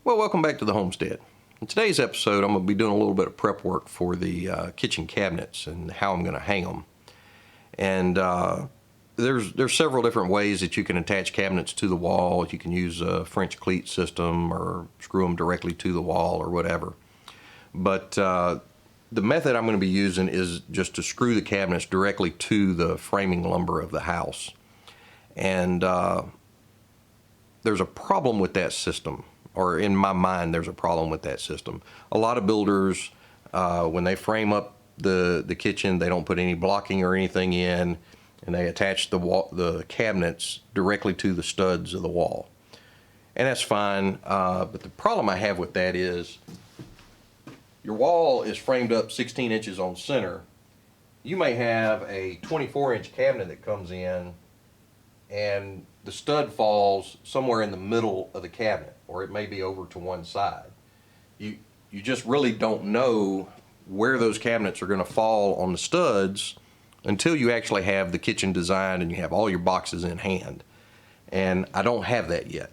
Well, welcome back to the homestead. In today's episode, I'm going to be doing a little bit of prep work for the kitchen cabinets and how I'm going to hang them. And there's several different ways that you can attach cabinets to the wall. You can use a French cleat system or screw them directly to the wall or whatever. But the method I'm going to be using is just to screw the cabinets directly to the framing lumber of the house. And there's a problem with that system. Or in my mind, there's a problem with that system. A lot of builders, when they frame up the kitchen, they don't put any blocking or anything in, and they attach the cabinets directly to the studs of the wall. And that's fine, but the problem I have with that is your wall is framed up 16 inches on center. You may have a 24-inch cabinet that comes in, and the stud falls somewhere in the middle of the cabinet, or it may be over to one side. You just really don't know where those cabinets are going to fall on the studs until you actually have the kitchen designed and you have all your boxes in hand. And I don't have that yet.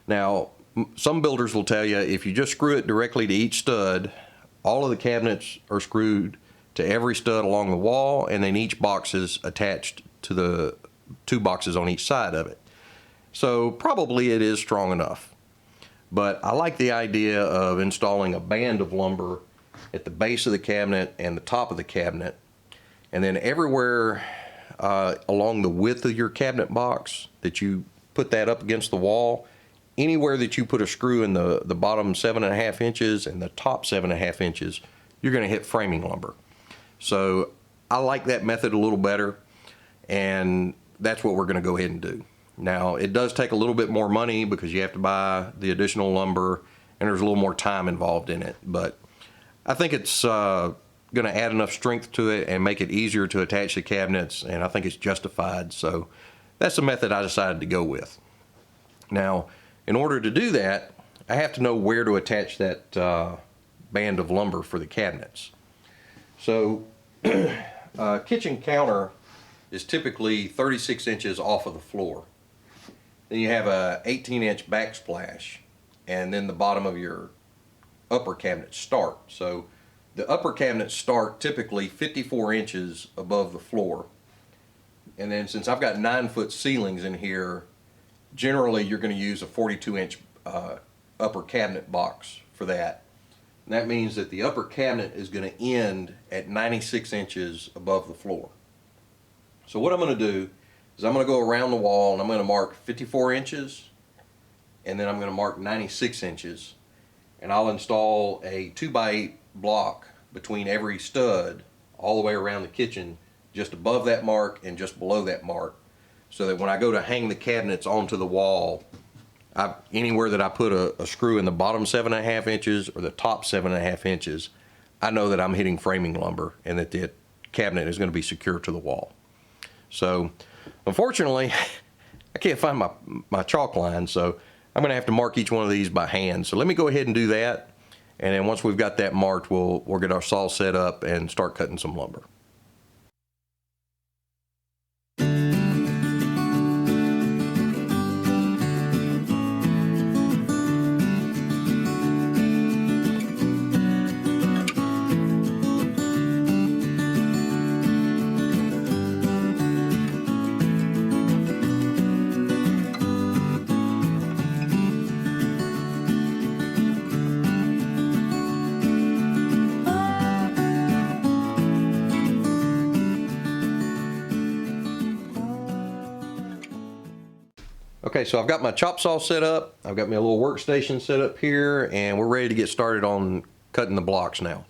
Now, some builders will tell you if you just screw it directly to each stud, all of the cabinets are screwed to every stud along the wall, and then each box is attached to the two boxes on each side of it. So probably it is strong enough. But I like the idea of installing a band of lumber at the base of the cabinet and the top of the cabinet, and then everywhere along the width of your cabinet box that you put that up against the wall, anywhere that you put a screw in the bottom 7.5 inches and the top 7.5 inches, you're going to hit framing lumber. So I like that method a little better, and that's what we're going to go ahead and do. Now, it does take a little bit more money because you have to buy the additional lumber, and there's a little more time involved in it. But I think it's going to add enough strength to it and make it easier to attach the cabinets, and I think it's justified. So that's the method I decided to go with. Now, in order to do that, I have to know where to attach that band of lumber for the cabinets. So, kitchen counter is typically 36 inches off of the floor. Then you have a 18-inch backsplash, and then the bottom of your upper cabinets start. So the upper cabinets start typically 54 inches above the floor. And then since I've got 9-foot ceilings in here, generally you're going to use a 42-inch upper cabinet box for that. And that means that the upper cabinet is going to end at 96 inches above the floor. So what I'm going to do is I'm going to go around the wall and I'm going to mark 54 inches, and then I'm going to mark 96 inches, and I'll install a 2x8 block between every stud all the way around the kitchen, just above that mark and just below that mark, so that when I go to hang the cabinets onto the wall, anywhere that I put a screw in the bottom 7.5 inches or the top 7.5 inches, I know that I'm hitting framing lumber and that the cabinet is going to be secure to the wall. So unfortunately, I can't find my chalk line, so I'm going to have to mark each one of these by hand. So let me go ahead and do that, and then once we've got that marked, we'll get our saw set up and start cutting some lumber. Okay, so I've got my chop saw set up, I've got my little workstation set up here, and we're ready to get started on cutting the blocks now.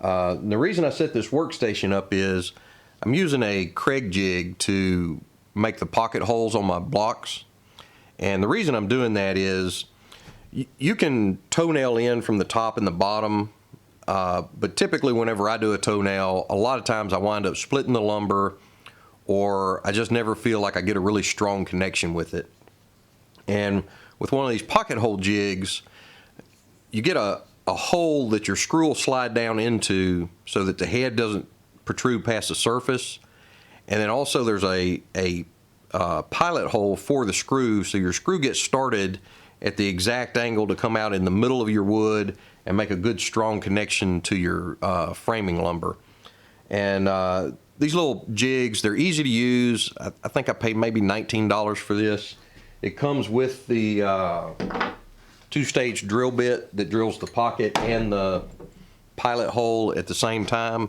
The reason I set this workstation up is I'm using a Craig jig to make the pocket holes on my blocks. And the reason I'm doing that is you can toenail in from the top and the bottom, but typically whenever I do a toenail, a lot of times I wind up splitting the lumber, or I just never feel like I get a really strong connection with it. And with one of these pocket hole jigs, you get a hole that your screw will slide down into so that the head doesn't protrude past the surface. And then also there's a pilot hole for the screw, so your screw gets started at the exact angle to come out in the middle of your wood and make a good strong connection to your framing lumber. And these little jigs, they're easy to use. I think I paid maybe $19 for this. It comes with the two-stage drill bit that drills the pocket and the pilot hole at the same time.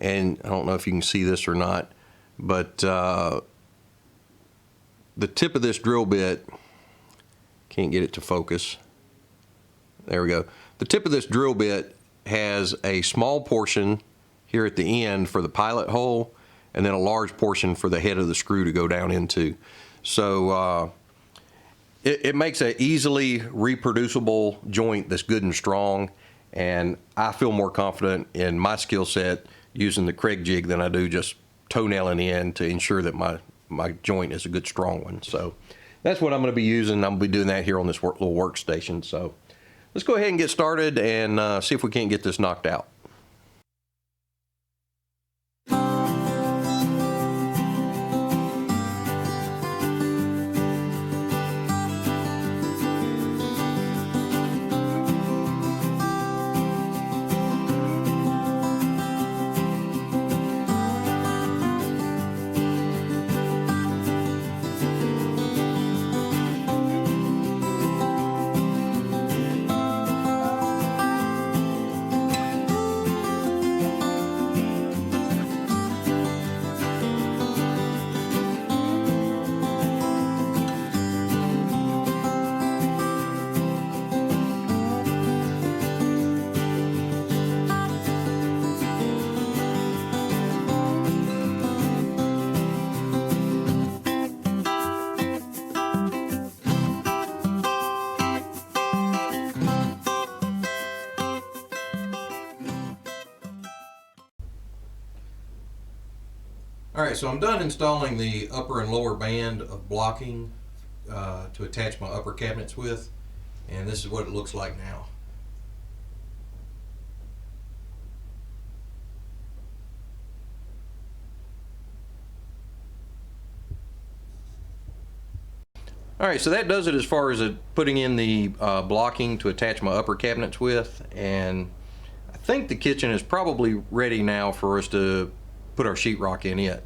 And I don't know if you can see this or not, but the tip of this drill bit, can't get it to focus. There we go. The tip of this drill bit has a small portion here at the end for the pilot hole, and then a large portion for the head of the screw to go down into. So it makes an easily reproducible joint that's good and strong, and I feel more confident in my skill set using the Craig jig than I do just toenailing in to ensure that my joint is a good strong one. So that's what I'm going to be using. I'm going to be doing that here on this little workstation. So let's go ahead and get started and see if we can't get this knocked out. All right, so I'm done installing the upper and lower band of blocking to attach my upper cabinets with, and this is what it looks like now. All right, so that does it as far as putting in the blocking to attach my upper cabinets with, and I think the kitchen is probably ready now for us to put our sheetrock in it.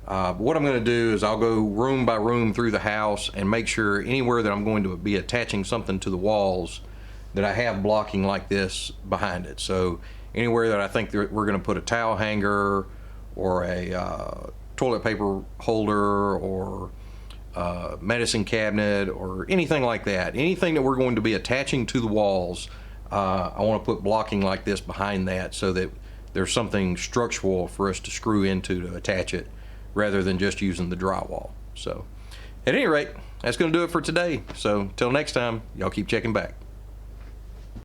But what I'm going to do is I'll go room by room through the house and make sure anywhere that I'm going to be attaching something to the walls that I have blocking like this behind it. So anywhere that I think that we're going to put a towel hanger or a toilet paper holder or medicine cabinet or anything like that, anything that we're going to be attaching to the walls, I want to put blocking like this behind that so that there's something structural for us to screw into to attach it rather than just using the drywall. So at any rate, that's going to do it for today. So till next time, y'all keep checking back.